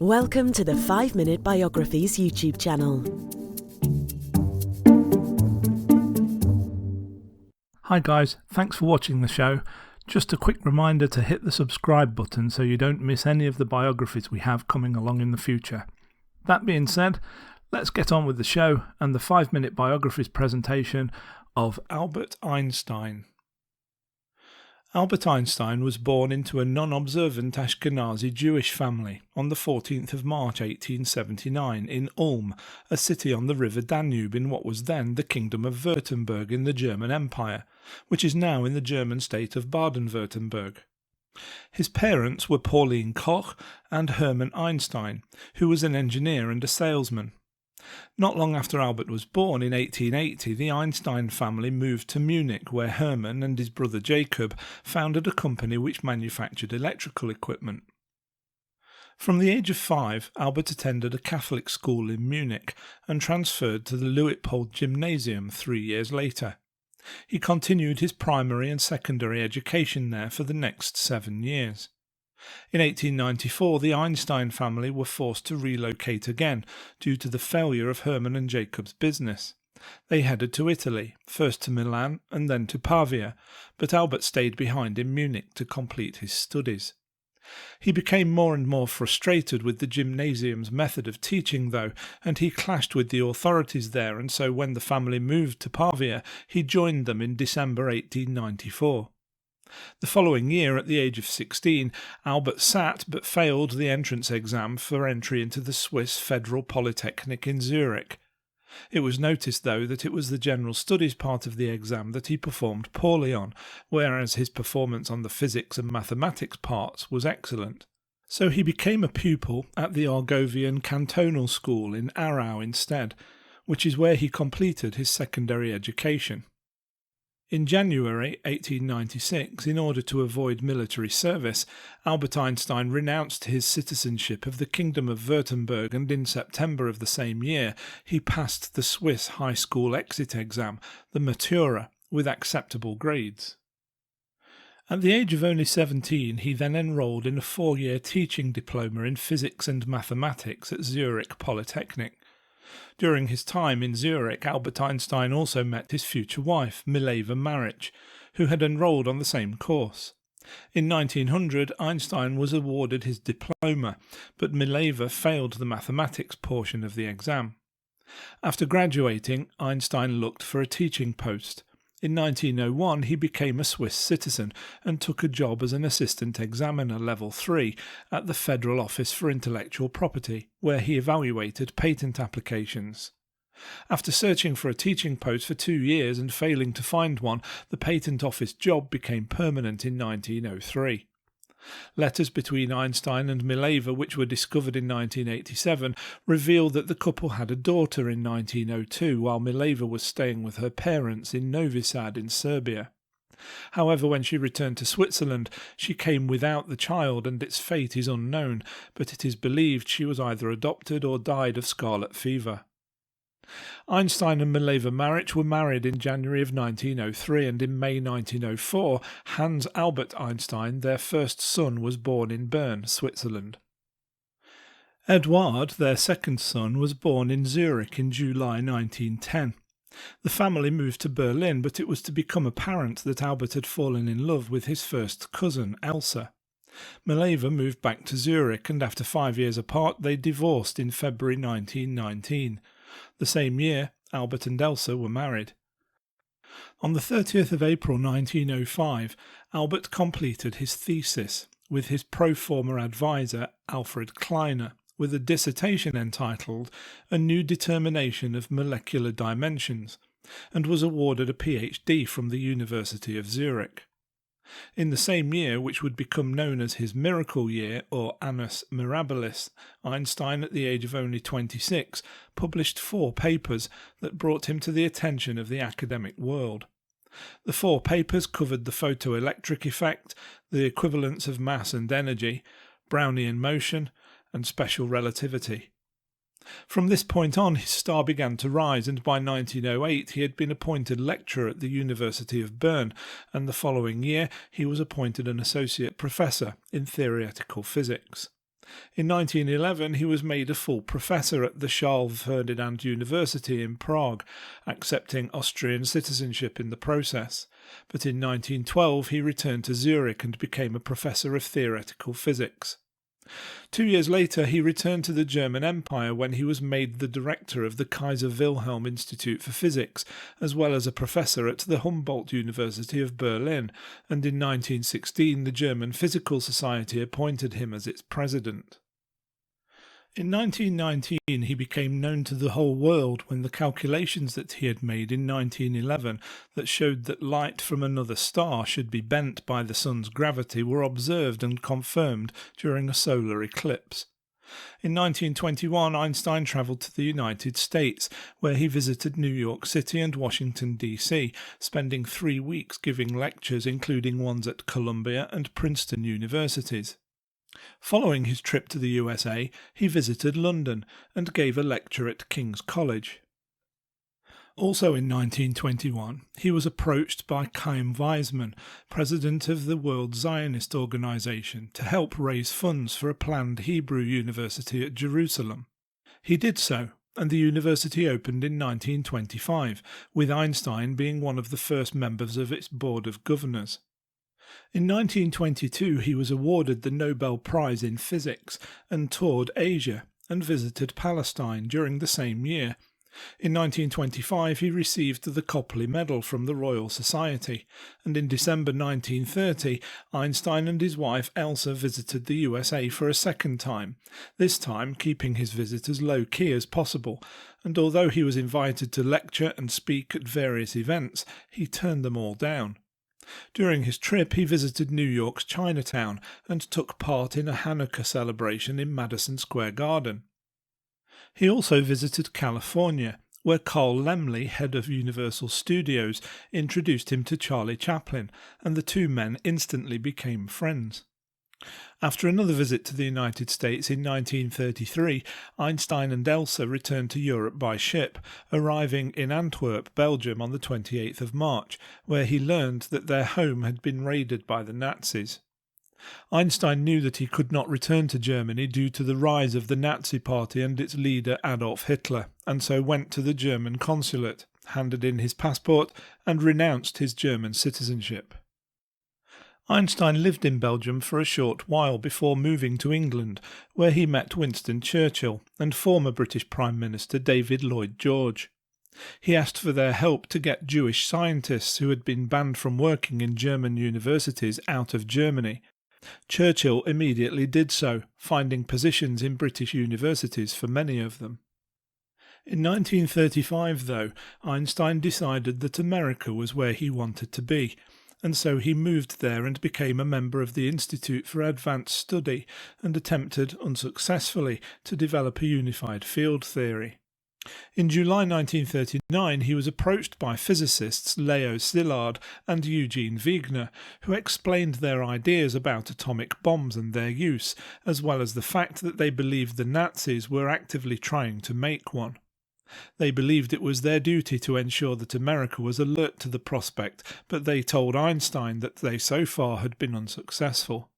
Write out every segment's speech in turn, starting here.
Welcome to the 5-Minute Biographies YouTube channel. Hi guys, thanks for watching the show. Just a quick reminder to hit the subscribe button so you don't miss any of the biographies we have coming along in the future. That being said, let's get on with the show and the 5-Minute Biographies presentation of Albert Einstein. Albert Einstein was born into a non-observant Ashkenazi Jewish family on the 14th of March 1879 in Ulm, a city on the river Danube in what was then the Kingdom of Württemberg in the German Empire, which is now in the German state of Baden-Württemberg. His parents were Pauline Koch and Hermann Einstein, who was an engineer and a salesman. Not long after Albert was born, in 1880, the Einstein family moved to Munich, where Hermann and his brother Jacob founded a company which manufactured electrical equipment. From the age of 5, Albert attended a Catholic school in Munich and transferred to the Luitpold Gymnasium 3 years later. He continued his primary and secondary education there for the next 7 years. In 1894, the Einstein family were forced to relocate again due to the failure of Hermann and Jacob's business. They headed to Italy, first to Milan and then to Pavia, but Albert stayed behind in Munich to complete his studies. He became more and more frustrated with the gymnasium's method of teaching, though, and he clashed with the authorities there, and so when the family moved to Pavia, he joined them in December 1894. The following year, at the age of 16, Albert sat but failed the entrance exam for entry into the Swiss Federal Polytechnic in Zurich. It was noticed, though, that it was the general studies part of the exam that he performed poorly on, whereas his performance on the physics and mathematics parts was excellent. So he became a pupil at the Argovian Cantonal School in Aarau instead, which is where he completed his secondary education. In January 1896, in order to avoid military service, Albert Einstein renounced his citizenship of the Kingdom of Württemberg, and in September of the same year he passed the Swiss high school exit exam, the Matura, with acceptable grades. At the age of only 17, he then enrolled in a 4-year teaching diploma in physics and mathematics at Zurich Polytechnic. During his time in Zurich, Albert Einstein also met his future wife, Mileva Maric, who had enrolled on the same course. In 1900, Einstein was awarded his diploma, but Mileva failed the mathematics portion of the exam. After graduating, Einstein looked for a teaching post. In 1901, he became a Swiss citizen and took a job as an assistant examiner level 3 at the Federal Office for Intellectual Property, where he evaluated patent applications. After searching for a teaching post for 2 years and failing to find one, the patent office job became permanent in 1903. Letters between Einstein and Mileva, which were discovered in 1987, revealed that the couple had a daughter in 1902 while Mileva was staying with her parents in Novi Sad in Serbia. However, when she returned to Switzerland, she came without the child, and its fate is unknown, but it is believed she was either adopted or died of scarlet fever. Einstein and Mileva Maric were married in January of 1903, and in May 1904, Hans Albert Einstein, their first son, was born in Bern, Switzerland. Eduard, their second son, was born in Zurich in July 1910. The family moved to Berlin, but it was to become apparent that Albert had fallen in love with his first cousin, Elsa. Mileva moved back to Zurich, and after 5 years apart they divorced in February 1919. The same year, Albert and Elsa were married. On the 30th of April 1905, Albert completed his thesis with his pro forma advisor, Alfred Kleiner, with a dissertation entitled A New Determination of Molecular Dimensions, and was awarded a PhD from the University of Zurich. In the same year, which would become known as his miracle year, or Annus Mirabilis, Einstein, at the age of only 26, published 4 papers that brought him to the attention of the academic world. The 4 papers covered the photoelectric effect, the equivalence of mass and energy, Brownian motion, and special relativity. From this point on, his star began to rise, and by 1908 he had been appointed lecturer at the University of Bern, and the following year he was appointed an associate professor in theoretical physics. In 1911 he was made a full professor at the Charles Ferdinand University in Prague, accepting Austrian citizenship in the process. But in 1912 he returned to Zurich and became a professor of theoretical physics. 2 years later he returned to the German Empire when he was made the director of the Kaiser Wilhelm Institute for Physics, as well as a professor at the Humboldt University of Berlin, and in 1916 the German Physical Society appointed him as its president. In 1919 he became known to the whole world when the calculations that he had made in 1911 that showed that light from another star should be bent by the sun's gravity were observed and confirmed during a solar eclipse. In 1921 Einstein travelled to the United States, where he visited New York City and Washington, D.C., spending 3 weeks giving lectures including ones at Columbia and Princeton universities. Following his trip to the USA, he visited London and gave a lecture at King's College. Also in 1921, he was approached by Chaim Weizmann, president of the World Zionist Organization, to help raise funds for a planned Hebrew university at Jerusalem. He did so, and the university opened in 1925, with Einstein being one of the first members of its board of governors. In 1922 he was awarded the Nobel Prize in Physics and toured Asia and visited Palestine during the same year. In 1925 he received the Copley Medal from the Royal Society, and in December 1930 Einstein and his wife Elsa visited the USA for a second time, this time keeping his visit as low-key as possible, and although he was invited to lecture and speak at various events, he turned them all down. During his trip he visited New York's Chinatown and took part in a Hanukkah celebration in Madison Square Garden. He also visited California, where Carl Laemmle, head of Universal Studios, introduced him to Charlie Chaplin, and the two men instantly became friends. After another visit to the United States in 1933, Einstein and Elsa returned to Europe by ship, arriving in Antwerp, Belgium on the 28th of March, where he learned that their home had been raided by the Nazis. Einstein knew that he could not return to Germany due to the rise of the Nazi Party and its leader Adolf Hitler, and so went to the German consulate, handed in his passport, and renounced his German citizenship. Einstein lived in Belgium for a short while before moving to England, where he met Winston Churchill and former British Prime Minister David Lloyd George. He asked for their help to get Jewish scientists who had been banned from working in German universities out of Germany. Churchill immediately did so, finding positions in British universities for many of them. In 1935, though, Einstein decided that America was where he wanted to be, and so he moved there and became a member of the Institute for Advanced Study and attempted, unsuccessfully, to develop a unified field theory. In July 1939 he was approached by physicists Leo Szilard and Eugene Wigner, who explained their ideas about atomic bombs and their use, as well as the fact that they believed the Nazis were actively trying to make one. They believed it was their duty to ensure that America was alert to the prospect, but they told Einstein that they so far had been unsuccessful.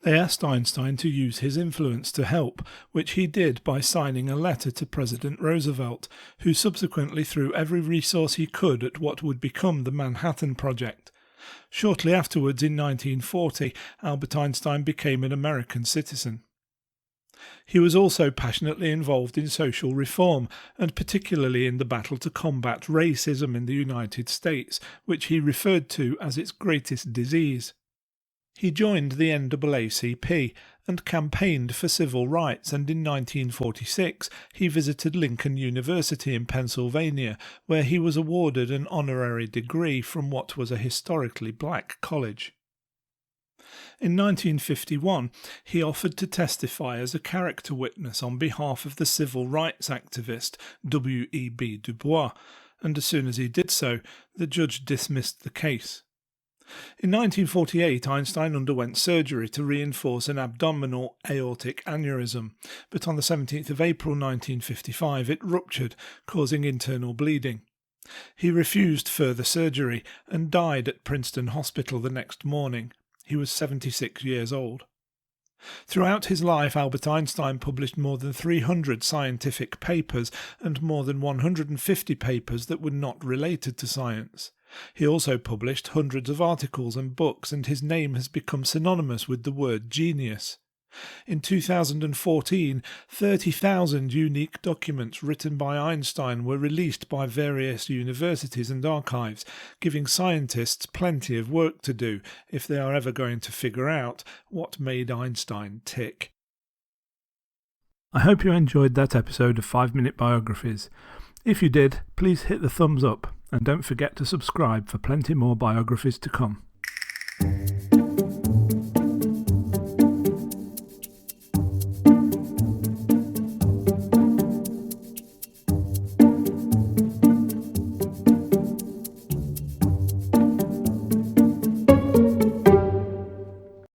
They asked Einstein to use his influence to help, which he did by signing a letter to President Roosevelt, who subsequently threw every resource he could at what would become the Manhattan Project. Shortly afterwards, in 1940, Albert Einstein became an American citizen. He was also passionately involved in social reform, and particularly in the battle to combat racism in the United States, which he referred to as its greatest disease. He joined the NAACP and campaigned for civil rights, and in 1946 he visited Lincoln University in Pennsylvania, where he was awarded an honorary degree from what was a historically black college. In 1951, he offered to testify as a character witness on behalf of the civil rights activist W.E.B. Du Bois, and as soon as he did so, the judge dismissed the case. In 1948, Einstein underwent surgery to reinforce an abdominal aortic aneurysm, but on the 17th of April 1955 it ruptured, causing internal bleeding. He refused further surgery and died at Princeton Hospital the next morning. He was 76 years old. Throughout his life, Albert Einstein published more than 300 scientific papers and more than 150 papers that were not related to science. He also published hundreds of articles and books, and his name has become synonymous with the word genius. In 2014, 30,000 unique documents written by Einstein were released by various universities and archives, giving scientists plenty of work to do if they are ever going to figure out what made Einstein tick. I hope you enjoyed that episode of 5-Minute Biographies. If you did, please hit the thumbs up and don't forget to subscribe for plenty more biographies to come.